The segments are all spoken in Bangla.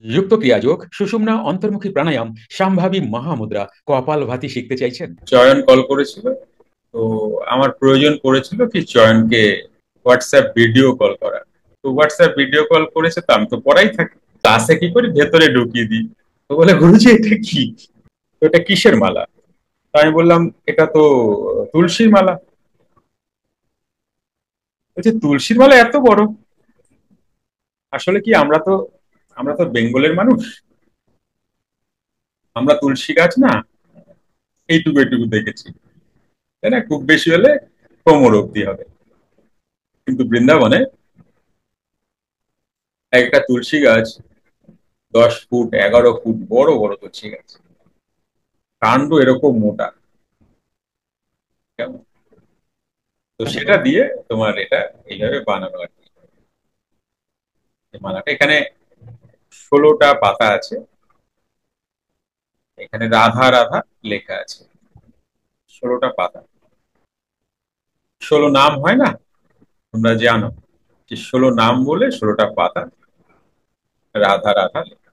যুক্ত ক্রিয়াযোগ, সুষুম্না অন্তর্মুখী প্রাণায়াম, সম্ভাবী মহামুদ্রা, কপালভাতি শিখতে চাইছেন? চয়ন কল করেছিল। তো আমার প্রয়োজন পড়েছিল কি চয়নকে হোয়াটসঅ্যাপ ভিডিও কল করা। তো হোয়াটসঅ্যাপ ভিডিও কল করেছে, তো আমি তো পড়াই থাকি, ক্লাসে কি করি ভেতরে ঢুকিয়ে দিই। তো বলে, গুরুজি এটা কি? তো এটা কিসের মালা? তো আমি বললাম, এটা তো তুলসীর মালা। বলছে, তুলসীর মালা এত বড়? আসলে কি, আমরা তো বেঙ্গলের মানুষ, আমরা তুলসী গাছ না এইটুকু এইটুকু দেখেছি, তাই না? খুব বেশি হলে কোমর অব্দি হবে। কিন্তু বৃন্দাবনে একটা তুলসী গাছ 10 ফুট 11 ফুট বড় বড় তুলসী গাছ, কাণ্ড এরকম মোটা, কেমন। তো সেটা দিয়ে তোমার এটা এইভাবে বানানো আর কি। এই মালাটা এখানে 16টা পাতা আছে, এখানে রাধা রাধা লেখা আছে। 16টা পাতা, 16 নাম হয় না, তোমরা জানো যে 16 নাম বলে 16টা পাতা, রাধা রাধা লেখা।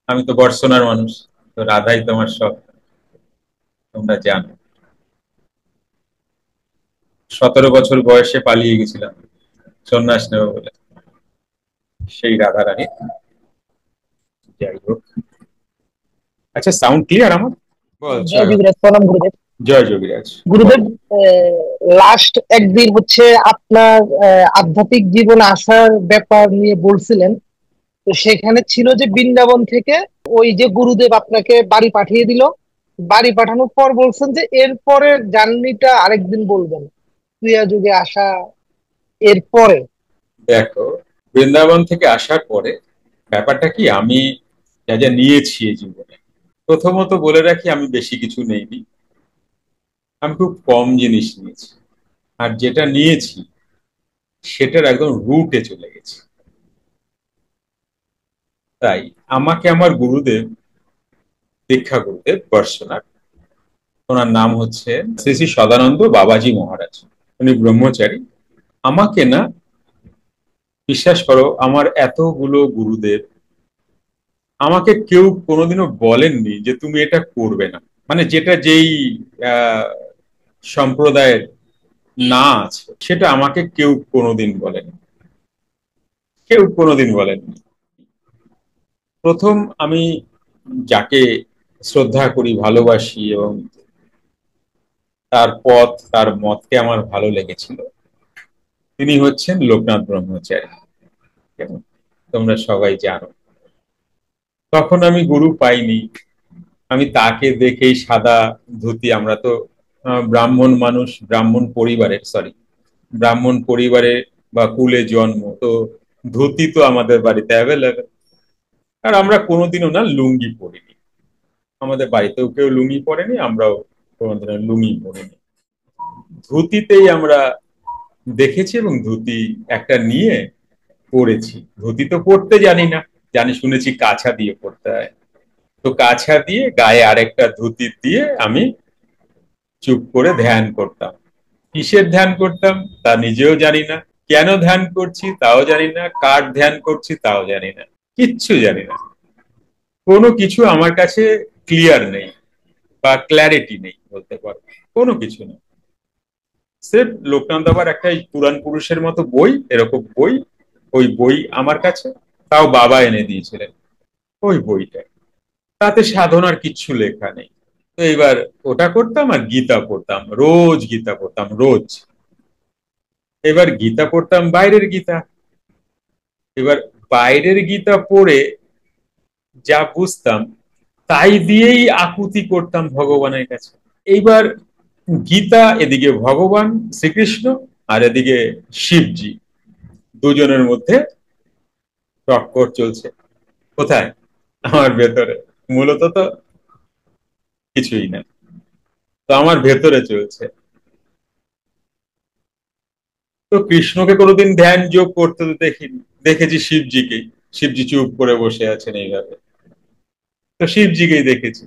আমি তো বর্ষনার মানুষ, তো রাধাই তোমার সব, তোমরা জানো। 17 বছর বয়সে পালিয়ে গেছিলাম সন্ন্যাস নেব বলে, সেই রাধা রানী। যাই হোক, আচ্ছা, সাউন্ড ক্লিয়ার আমার? আচ্ছা, জয় যোগীরাজ, প্রণাম গুরুদেব। জয় যোগীরাজ। গুরুদেব, বলো। লাস্ট একদিন হচ্ছে আপনার আধ্যাত্মিক জীবনে আসার ব্যাপার নিয়ে বলছিলেন। তো সেখানে ছিল যে বৃন্দাবন থেকে ওই যে গুরুদেব আপনাকে বাড়ি পাঠিয়ে দিল, বাড়ি পাঠানোর পর বলছেন যে এরপরের জার্নিটা আরেকদিন বলবেন, ক্রিয়া যুগে আসা এরপরে। দেখো, বৃন্দাবন থেকে আসার পরে ব্যাপারটা কি, আমি যা যা নিয়েছি এই জীবনে, প্রথমত বলে রাখি, আমি বেশি কিছু নেইনি, আমি খুব কম জিনিস নিয়েছি। আর যেটা নিয়েছি সেটার একদম রুটে চলে গেছি। তাই আমাকে আমার গুরুদেব, দীক্ষা গুরুদেব বর্ষনার, ওনার নাম হচ্ছে শ্রী শ্রী সদানন্দ বাবাজি মহারাজ, উনি ব্রহ্মচারী। আমাকে না, বিশ্বাস করো, আমার এতগুলো গুরুদেব, আমাকে কেউ কোনোদিনও বলেননি যে তুমি এটা করবে না। মানে যেটা যেই আহ সম্প্রদায়ের না আছে, সেটা আমাকে কেউ কোনোদিন বলেনি, কেউ কোনোদিন বলেননি। প্রথম আমি যাকে শ্রদ্ধা করি, ভালোবাসি, এবং তার পথ তার মতকে আমার ভালো লেগেছিল, তিনি হচ্ছেন লোকনাথ ব্রহ্মচারী। কেমন, তোমরা সবাই জানো। তখন আমি গুরু পাইনি, আমি তাকে দেখেই সাদা ধুতি, আমরা তো ব্রাহ্মণ মানুষ, ব্রাহ্মণ পরিবারের, সরি, ব্রাহ্মণ পরিবারে বা কুলে জন্ম, তো ধুতি তো আমাদের বাড়িতে অ্যাভেলেবেল। আর আমরা কোনোদিনও না লুঙ্গি পরিনি, আমাদের বাড়িতেও কেউ লুঙ্গি পরেনি, আমরাও কোনোদিনও লুঙ্গি পরিনি। ধুতিতেই আমরা দেখেছি, এবং ধুতি একটা নিয়ে পরেছি। ধুতি তো পরতে জানি না, জানি শুনেছি কাছা দিয়ে পরতে হয়, তো কাছা দিয়ে গায়ে আরেকটা ধুতি দিয়ে আমি চুপ করে ধ্যান করতাম। কিসের ধ্যান করতাম তা নিজেও জানি না, কেন ধ্যান করছি তাও জানি না, কার ধ্যান করছি তাও জানি না, কিচ্ছু জানি না। কোনো কিছু আমার কাছে ক্লিয়ার নেই বা ক্ল্যারিটি নেই বলতে পারো, কোনো কিছু নেই। স্রেফ লোকনাথ বাবার একটা এই পুরাণ পুরুষের মতো বই, এরকম বই, ওই বই আমার কাছে, তাও বাবা এনে দিয়েছিলেন, ওই বইটা, তাতে সাধনার কিচ্ছু লেখা নেই। তো এবার ওটা করতাম, আর গীতা পড়তাম, রোজ গীতা পড়তাম, রোজ। এবার গীতা পড়তাম, বাইরের গীতা। এবার বাইরের গীতা পড়ে যা বুঝতাম তাই দিয়েই আকুতি করতাম ভগবানের কাছে। এইবার গীতা এদিকে ভগবান শ্রীকৃষ্ণ, আর এদিকে শিবজি, দুজনের মধ্যে টক্কর চলছে। কোথায়? আমার ভেতরে। মূলত তো কিছুই না, তো আমার ভেতরে চলছে। তো কৃষ্ণকে কোনোদিন ধ্যান যোগ করতে তো দেখিনি, দেখেছি শিবজিকেই, শিবজি চুপ করে বসে আছেন এইভাবে, তো শিবজিকেই দেখেছি।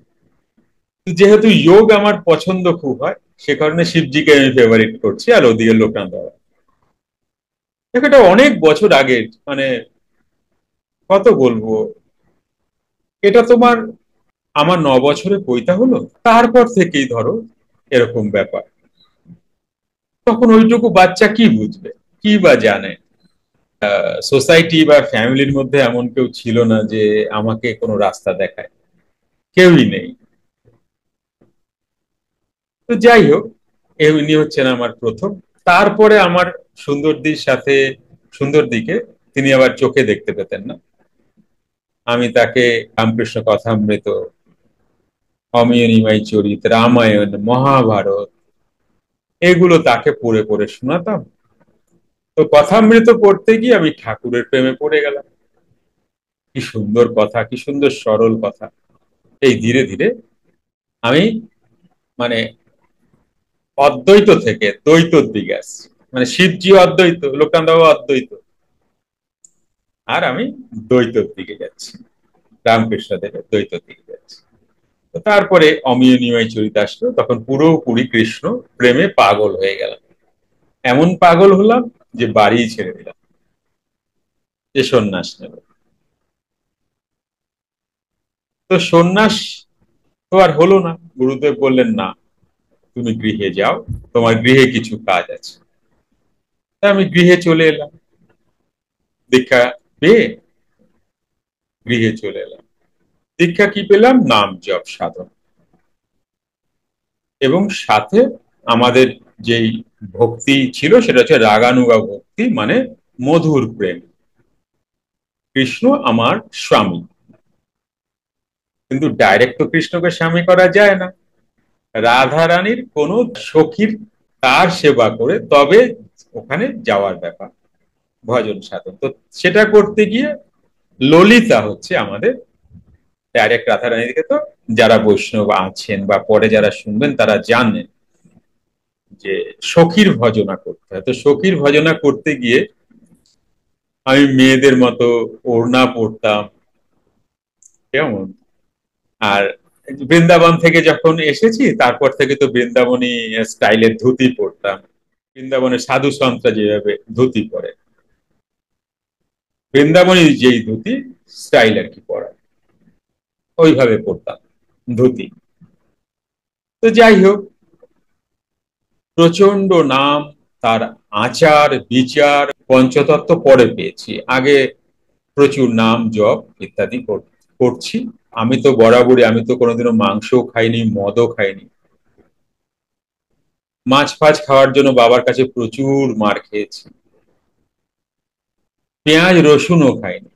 যেহেতু যোগ আমার পছন্দ খুব হয়, সে কারণে শিবজিকে আমি ফেভারিট করছি, আর ওদিকে লোকনাথ বাবা। দেখো, এটা অনেক বছর আগে, মানে কত বলবো, এটা তোমার আমার 9 বছরে পৈতা হলো, তারপর থেকেই ধরো এরকম ব্যাপার। তখন ওইটুকু বাচ্চা কি বুঝবে, কি বা জানে? সোসাইটি বা ফ্যামিলির মধ্যে এমন কেউ ছিল না যে আমাকে কোনো রাস্তা দেখায়, কেউই নেই। তো যাই হোক, ইনি হচ্ছেন আমার প্রথম। তারপরে আমার সুন্দরদির সাথে, সুন্দর দিকে তিনি আবার চোখে দেখতে পেতেন না। আমি তাকে রামকৃষ্ণ কথামৃত, অমিয় নিমাই চরিত, রামায়ণ, মহাভারত এগুলো তাকে পড়ে পড়ে শোনাতাম। তো কথামৃত পড়তে গিয়ে আমি ঠাকুরের প্রেমে পড়ে গেলাম। কি সুন্দর কথা, কি সুন্দর সরল কথা। এই ধীরে ধীরে আমি মানে অদ্বৈত থেকে দ্বৈতর দিকে আসছি। মানে শিবজি অদ্বৈত, লোকনাথ বাবা অদ্বৈত, আর আমি দ্বৈতর দিকে যাচ্ছি, রামকৃষ্ণ দেবের দ্বৈতর দিকে যাচ্ছি। তো তারপরে অমিয় নিমাই চরিত আসলো, তখন পুরোপুরি কৃষ্ণ প্রেমে পাগল হয়ে গেলাম। এমন পাগল হলাম যে বাড়ি ছেড়ে দিলাম, যে সন্ন্যাস নেব। তো সন্ন্যাস তো আর হলো না। গুরুদেব বললেন, না, তুমি গৃহে যাও, তোমার গৃহে কিছু কাজ আছে। তা আমি গৃহে চলে এলাম, দীক্ষা পেয়ে গৃহে চলে এলাম। দীক্ষা কি পেলাম? নাম জপ সাধন, এবং সাথে আমাদের যেই ভক্তি ছিল সেটা হচ্ছে রাগানুগা ভক্তি, মানে মধুর প্রেম। কৃষ্ণ আমার স্বামী, কিন্তু ডাইরেক্ট তো কৃষ্ণকে স্বামী করা যায় না। রাধা রানীর কোন সখীর তার সেবা করে তবে ওখানে যাওয়ার ব্যাপার, ভজন সাধন। তো সেটা করতে গিয়ে ললিতা হচ্ছে আমাদের ডাইরেক্ট রাধা রানীকে, তো যারা বৈষ্ণব আছেন বা পরে যারা শুনবেন তারা জানেন যে সখীর ভজনা করতে হয়। তো সখীর ভজনা করতে গিয়ে আমি মেয়েদের মতো ওড়না পরতাম, কেমন। আর বৃন্দাবন থেকে যখন এসেছি তারপর থেকে তো বৃন্দাবনী স্টাইলের ধুতি পরতাম। বৃন্দাবনের সাধু সন্তরা যেভাবে ধুতি পরে, বৃন্দাবনী যেই ধুতি স্টাইল আর কি পরা, ওইভাবে পরতাম ধুতি। তো যাই হোক, প্রচন্ড নাম, তার আচার বিচার পঞ্চতত্ত্ব পরে পেয়েছি, আগে প্রচুর নাম জপ ইত্যাদি করছি। আমি তো বরাবরই, আমি তো কোনোদিনও মাংসও খাইনি, মদও খাইনি। মাছ ফাছ খাওয়ার জন্য বাবার কাছে প্রচুর মার খেয়েছি, পেঁয়াজ রসুনও খাইনি।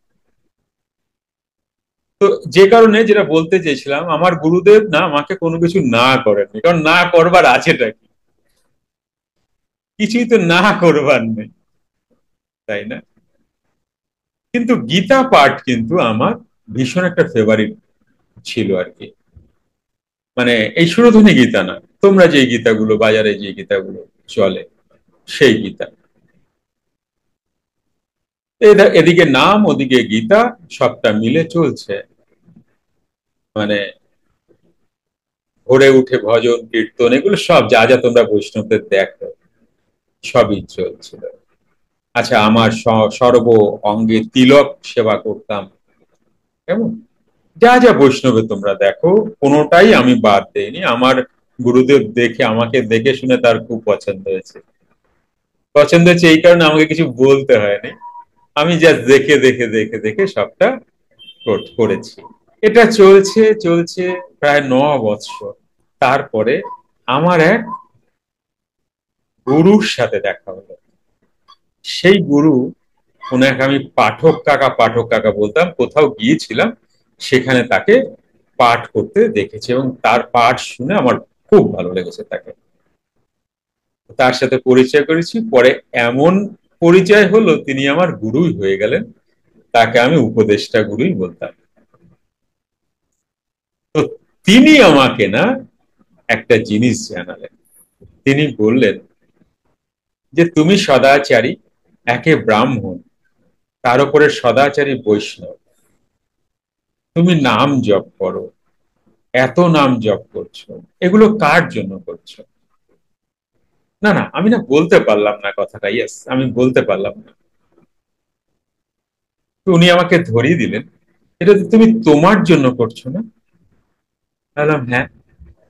তো যে কারণে যেটা বলতে চেয়েছিলাম, আমার গুরুদেব না আমাকে কোনো কিছু না করেননি, কারণ না করবার আছেটা কি? কিছুই তো না করবার নেই, তাই না? কিন্তু গীতা পাঠ কিন্তু আমার ভীষণ একটা ফেভারিট ছিল আর কি। মানে এই সুরধনী গীতা না, তোমরা যে গীতাগুলো বাজারে, যে গীতাগুলো চলে, সেই গীতা। এদিকে নাম, ওদিকে গীতা, সবটা মিলে চলছে। মানে ভোরে উঠে ভজন কীর্তন এগুলো সব যা যা তোমরা বৈষ্ণবদের দেখো, সবই চলছিল। আচ্ছা, আমার সর্ব অঙ্গে তিলক সেবা করতাম, কেমন। যা যা বৈষ্ণবে তোমরা দেখো, কোনোটাই আমি বাদ দেইনি। আমার গুরুদেব দেখে, আমাকে দেখে শুনে তার খুব পছন্দ হয়েছে। পছন্দ হয়েছে এই কারণে আমাকে কিছু বলতে হয়নি, আমি যা দেখে দেখে দেখে দেখে সবটা করেছি। এটা চলছে চলছে প্রায় 9 বছর। তারপরে আমার এক গুরুর সাথে দেখা হলো। সেই গুরু, ওনাকে আমি পাঠক কাকা বলতাম। কোথাও গিয়েছিলাম, সেখানে তাকে পাঠ করতে দেখেছি এবং তার পাঠ শুনে আমার খুব ভালো লেগেছে তাকে। তার সাথে পরিচয় করেছি, পরে এমন পরিচয় হলো তিনি আমার গুরুই হয়ে গেলেন। তাকে আমি উপদেষ্টা গুরুই বলতাম। তো তিনি আমাকে না একটা জিনিস জানালেন। তিনি বললেন যে তুমি সদাচারী, একে ব্রাহ্মণ, তার উপরে সদাচারী বৈষ্ণব, তুমি নাম জপ করো, এত নাম জপ করছো, এগুলো কার জন্য করছো? না না, আমি না বলতে পারলাম না কথাটা, ইয়েস, আমি বলতে পারলাম না। তো উনি আমাকে ধরিয়ে দিলেন এটা তো তুমি তোমার জন্য করছো না। বললাম হ্যাঁ,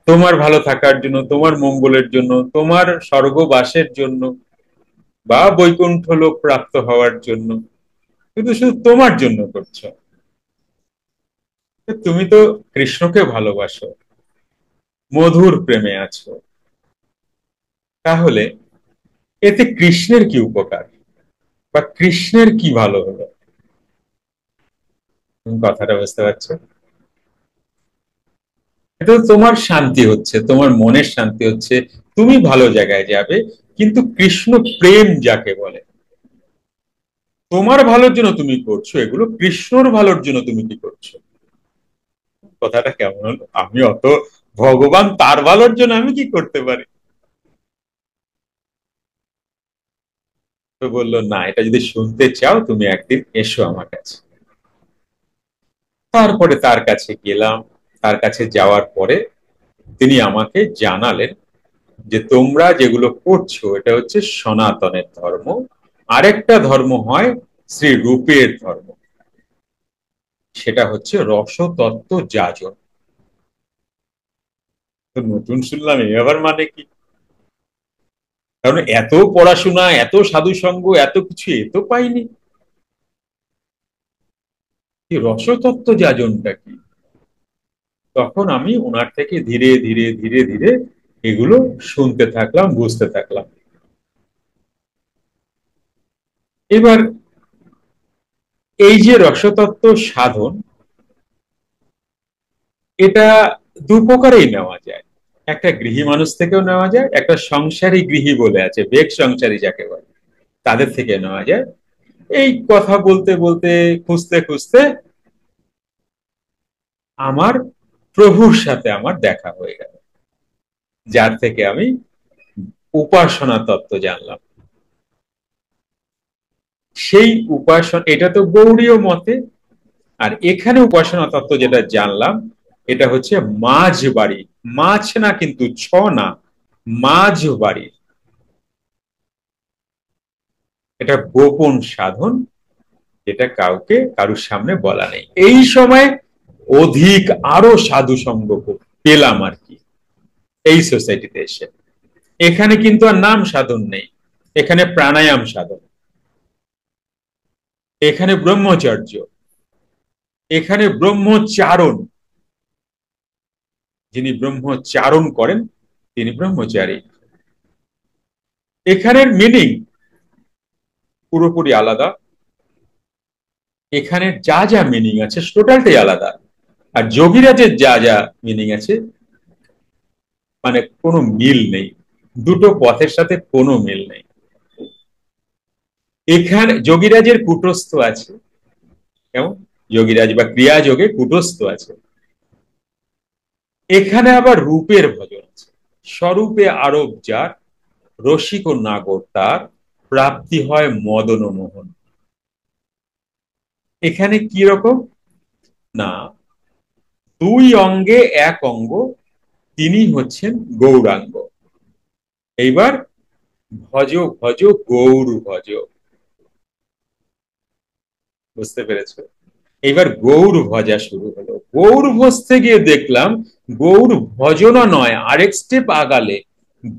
তোমার ভালো থাকার জন্য, তোমার মঙ্গলের জন্য, তোমার স্বর্গবাসের জন্য, বা বৈকুণ্ঠ লোক প্রাপ্ত হওয়ার জন্য, কিন্তু শুধু তোমার জন্য করছো। তুমি তো কৃষ্ণকে ভালোবাসো, মধুর প্রেমে আছো, তাহলে এতে কৃষ্ণের কি উপকার বা কৃষ্ণের কি ভালো হলো? তুমি কথাটা বুঝতে পারছো? এটা তো তোমার শান্তি হচ্ছে, তোমার মনের শান্তি হচ্ছে, তুমি ভালো জায়গায় যাবে। কিন্তু কৃষ্ণ প্রেম যাকে বলে, তোমার ভালোর জন্য তুমি করছো এগুলো, কৃষ্ণর ভালোর জন্য তুমি কি করছো? কথাটা কেমন হলো? আমি অত ভগবান, তার ভালোর জন্য আমি কি করতে পারি? তো বললো না, এটা যদি শুনতে চাও তুমি একদিন এসো আমার কাছে। তারপরে তার কাছে গেলাম। তার কাছে যাওয়ার পরে তিনি আমাকে জানালেন যে তোমরা যেগুলো করছো এটা হচ্ছে সনাতনের ধর্ম, আরেকটা ধর্ম হয় শ্রী রূপের ধর্ম, সেটা হচ্ছে রসতত্ত্ব যাজন। তো নতুন শুনলাম, এ আবার মানে কি? কারণ এত পড়াশোনা, এত সাধু সঙ্গ, এত কিছু এ তো পাইনি। এই রসতত্ত্ব যাজনটা কি? তখন আমি ওনার থেকে ধীরে ধীরে ধীরে ধীরে এগুলো শুনতে থাকলাম, বুঝতে থাকলাম। এবার এই যে রসতত্ত্ব সাধন, এটা দু প্রকারেই নেওয়া যায়। একটা গৃহী মানুষ থেকেও নেওয়া যায়, একটা সংসারী গৃহী বলে আছে, বেগ সংসারী যাকে বলে, তাদের থেকে নেওয়া যায়। এই কথা বলতে বলতে, খুঁজতে খুঁজতে আমার প্রভুর সাথে আমার দেখা হয়ে গেল, যার থেকে আমি উপাসনা তত্ত্ব জানলাম। সেই উপাসনা, এটা তো গৌড়ীয় মতে। আর এখানে উপাসনা তত্ত্ব যেটা জানলাম, এটা হচ্ছে মাঝ বাড়ি। মাছ না কিন্তু, ছ না, মাঝ বাড়ি। এটা গোপন সাধন, যেটা কাউকে কারুর সামনে বলা নেই। এই সময় অধিক আরো সাধু সঙ্গ পেলাম আর কি, এই সোসাইটিতে এসে। এখানে কিন্তু আর নাম সাধন নেই, এখানে প্রাণায়াম সাধন, এখানে ব্রহ্মচর্য, এখানে ব্রহ্মচারণ। যিনি ব্রহ্মচারণ করেন তিনি ব্রহ্মচারী। এখানের মিনিং পুরোপুরি আলাদা, এখানে যা যা মিনিং আছে টোটালটাই আলাদা। আর যোগীরাজের যা যা মিনিং আছে, মানে কোনো মিল নেই, দুটো পথের সাথে কোনো মিল নেই। এখানে যোগীরাজের কূটস্থ আছে, কেমন? যোগীরাজ বা ক্রিয়া যোগে কূটস্থ আছে। এখানে আবার রূপের ভজন আছে। স্বরূপে আরোপ যার, রসিক ও নাগর তার, প্রাপ্তি হয় মদন মোহন। এখানে কি রকম না, দুই অঙ্গে এক অঙ্গ, তিনি হচ্ছেন গৌরাঙ্গ। এইবার ভজ ভজ গৌর ভজ, বুঝতে পেরেছ? এইবার গৌর ভজা শুরু হলো। গৌর ভজতে গিয়ে দেখলাম গৌর ভজনা নয়, আরেক স্টেপ আগালে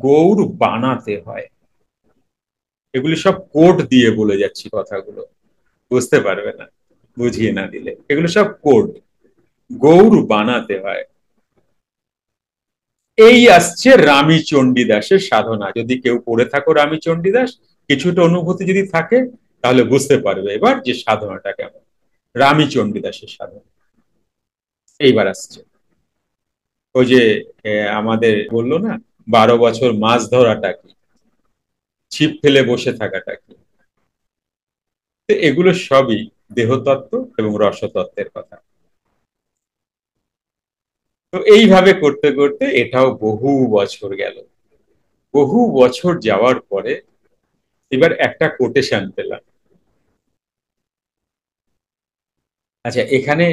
গৌর বানাতে হয়। এগুলি সব কোড দিয়ে বলে যাচ্ছি কথাগুলো, বুঝতে পারবে না বুঝিয়ে না দিলে। এগুলো সব কোড, গৌর বানাতে হয়। এই আসছে রামী চণ্ডীদাসের সাধনা। যদি কেউ পড়ে থাকো রামী চণ্ডীদাস, কিছুটা অনুভূতি যদি থাকে, তাহলে বুঝতে পারবে এবার যে সাধনাটা কেমন। রামী চণ্ডীদাসের সাধনা এইবার আসছে। ওই যে আমাদের বললো না, 12 বছর মাছ ধরাটা কি, ছিপ ফেলে বসে থাকাটা কি, তো এগুলো সবই দেহতত্ত্ব এবং রসতত্ত্বের কথা। তো এইভাবে করতে করতে এটাও বহু বছর গেল। বহু বছর যাওয়ার পরে এবার একটা কোটেশন পেলাম। আচ্ছা, এখানে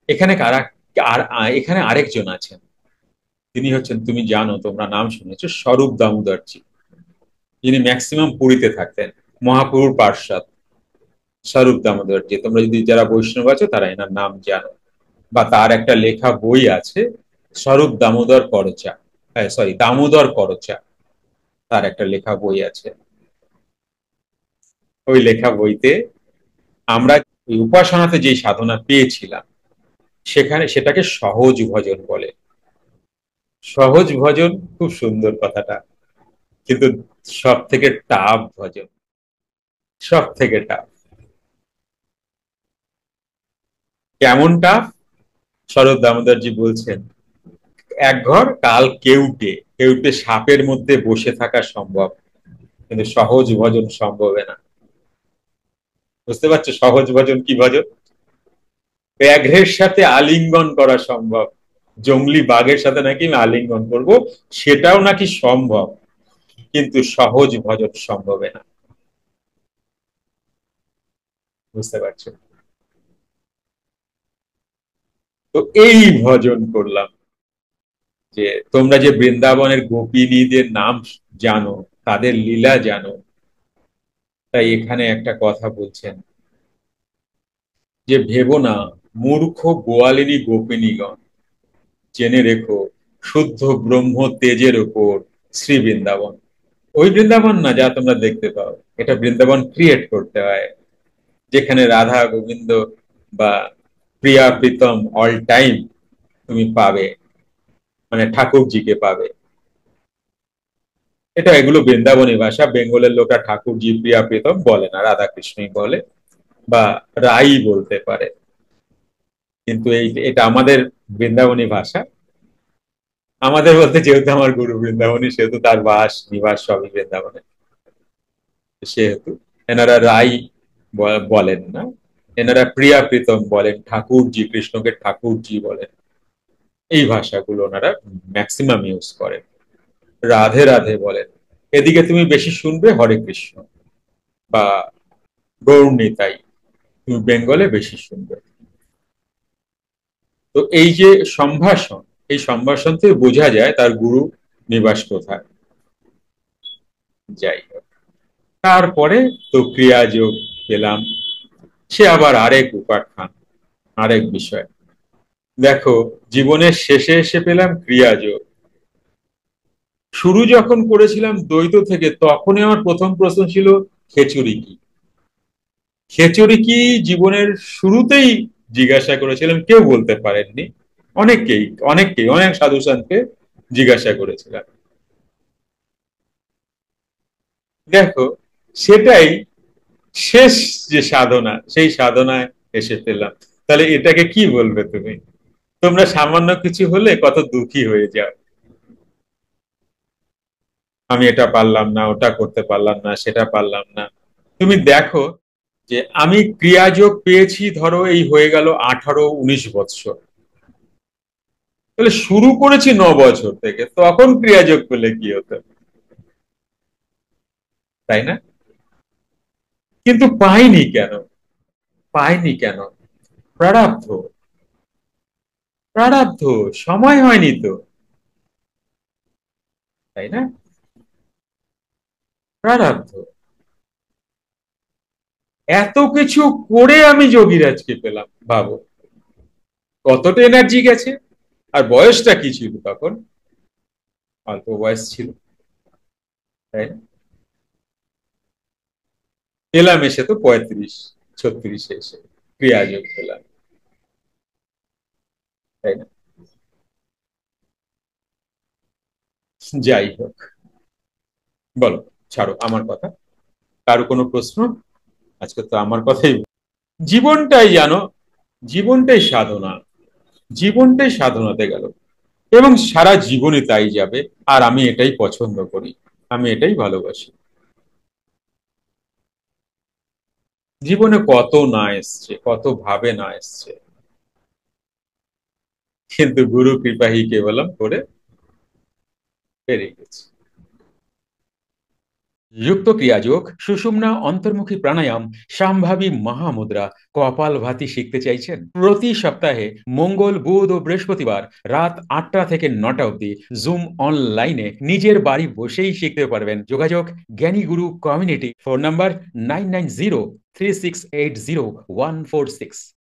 এখানে কারা, আর এখানে আরেকজন আছেন, তিনি হচ্ছেন, তুমি জানো, তোমরা নাম শুনেছো, স্বরূপ দামোদরজি, যিনি ম্যাক্সিমাম পুরীতে থাকতেন, মহাপ্রভুর পার্ষদ। স্বরূপ দামোদর, যে তোমরা যদি যারা বৈষ্ণব আছো তারা এনার নাম জানো, বা তার একটা লেখা বই আছে স্বরূপ দামোদর করচা, সরি দামোদর করচা, তার একটা লেখা বই আছে। ওই লেখা বইতে আমরা ওই উপাসনাতে যে সাধনা পেয়েছিলাম সেটাকে সহজ ভজন বলে। সহজ ভজন খুব সুন্দর কথাটা, কিন্তু সব থেকে টাফ ভজন, সব থেকে টাফ। কেমন টাফ? শরৎ দামোদরজি বলছেন, এক ঘর কাল কেউটে, কেউটে সাপের মধ্যে বসে থাকা সম্ভব, কিন্তু সহজ ভজন সম্ভব না। বুঝতে পারছো সহজ ভজন কি ভজন? ব্যাঘ্রের সাথে আলিঙ্গন করা সম্ভব, জঙ্গলি বাঘের সাথে নাকি আমি আলিঙ্গন করব, সেটাও নাকি সম্ভব, কিন্তু সহজ ভজন সম্ভব না। বুঝতে পারছো? তো এই ভজন করলাম, যে তোমরা যে বৃন্দাবনের গোপিনীদের নাম জানো, তাদের লীলা জানো, তাই এখানে একটা কথা বলছেন যে ভেবো না মূর্খ গোয়ালিনী গোপিনীগণ, জেনে রেখো শুদ্ধ ব্রহ্ম তেজের ওপর শ্রী বৃন্দাবন। ওই বৃন্দাবন না যা তোমরা দেখতে পাও, এটা বৃন্দাবন ক্রিয়েট করতে হয়, যেখানে রাধা গোবিন্দ বা প্রিয়া প্রীতম অল টাইম তুমি পাবে, মানে ঠাকুরজিকে পাবে। এগুলো বৃন্দাবনী ভাষা, বেঙ্গলের লোকরা ঠাকুরজি প্রিয়া প্রীতম বলে না, রাধা কৃষ্ণই বলে, বা রাই বলতে পারে, কিন্তু এটা আমাদের বৃন্দাবনী ভাষা। আমাদের বলতে যেহেতু আমার গুরু বৃন্দাবনী, সেহেতু তার বাস নিবাস সবই বৃন্দাবনে, সেহেতু এনারা রাই বলেন না, এনারা প্রিয়া প্রীতম বলেন, ঠাকুরজি, কৃষ্ণকে ঠাকুরজি বলেন। এই ভাষাগুলো ওনারা ম্যাক্সিমাম ইউজ করেন। রাধে রাধে বলেন, এদিকে তুমি বেশি শুনবে হরে কৃষ্ণ বা গৌরনীতাই, তুমি বেঙ্গলে বেশি শুনবে। তো এই যে সম্ভাষণ, এই সম্ভাষণ থেকে বোঝা যায় তার গুরু নিবাস কোথায়। যাই হোক, তারপরে তো ক্রিয়াযোগ পেলাম, সে আবার আরেক উপাখ্যান, আরেক বিষয়। দেখো, জীবনের শেষে এসে পেলাম ক্রিয়াযোগ। শুরু যখন করেছিলাম দ্বৈত থেকে, তখনই আমার প্রথম প্রশ্ন ছিল খেচুড়ি কি। খেচুড়ি কি জীবনের শুরুতেই জিজ্ঞাসা করেছিলাম, কেউ বলতে পারেননি। অনেককেই অনেককেই অনেক সাধু সন্তকে জিজ্ঞাসা করেছিলাম। দেখো, সেটাই শেষ যে সাধনা, সেই সাধনায় এসে পেলাম। তাহলে এটাকে কি বলবে তুমি? তোমরা সামান্য কিছু হলে কত দুঃখী হয়ে যাও, আমি এটা পারলাম না, ওটা করতে পারলাম না, সেটা পারলাম না। তুমি দেখো যে আমি ক্রিয়াযোগ পেয়েছি, ধরো এই হয়ে গেল 18-19 বৎসর, তাহলে শুরু করেছি 9 বছর থেকে, তখন ক্রিয়াযোগ পেলে কি হতো, তাই না? কিন্তু পাইনি কেন? পাইনি কেন? প্রারব্ধ, প্রারব্ধ, সময় হয়নি তো, তাই না? প্রারব্ধ। এত কিছু করে আমি যোগীরাজকে পেলাম, ভাবো কতটা এনার্জি গেছে। আর বয়সটা কি ছিল তখন? অল্প বয়স ছিল, তাই না? পেলাম এসে তো 35-36 এসে ক্রিয়াযোগ পেলাম, তাই না? যাই হোক, বলো, ছাড়ো আমার কথা। কারো কোনো প্রশ্ন? আজকে তো আমার কথাই। জীবনটাই জানো, জীবনটাই সাধনা, জীবনটাই সাধনাতে গেল, এবং সারা জীবনে তাই যাবে। আর আমি এটাই পছন্দ করি, আমি এটাই ভালোবাসি। জীবনে কত না এসছে, কত ভাবে না এসছে, কিন্তু গুরু কৃপাহি কেবলম করে পেরে গেছে। যুক্ত ক্রিয়াযোগ, সুষুম্না অন্তর্মুখী প্রাণায়াম, সামভাবী মহামুদ্রা, কপালভাতি শিখতে চাইছেন? প্রতি সপ্তাহে মঙ্গল, বুধ ও বৃহস্পতিবার রাত 8টা থেকে 9টা অবধি জুম অনলাইনে নিজের বাড়ি বসেই শিখতে পারবেন। যোগাযোগ জ্ঞানী গুরু কমিউনিটি, ফোন নাম্বার 9903680146।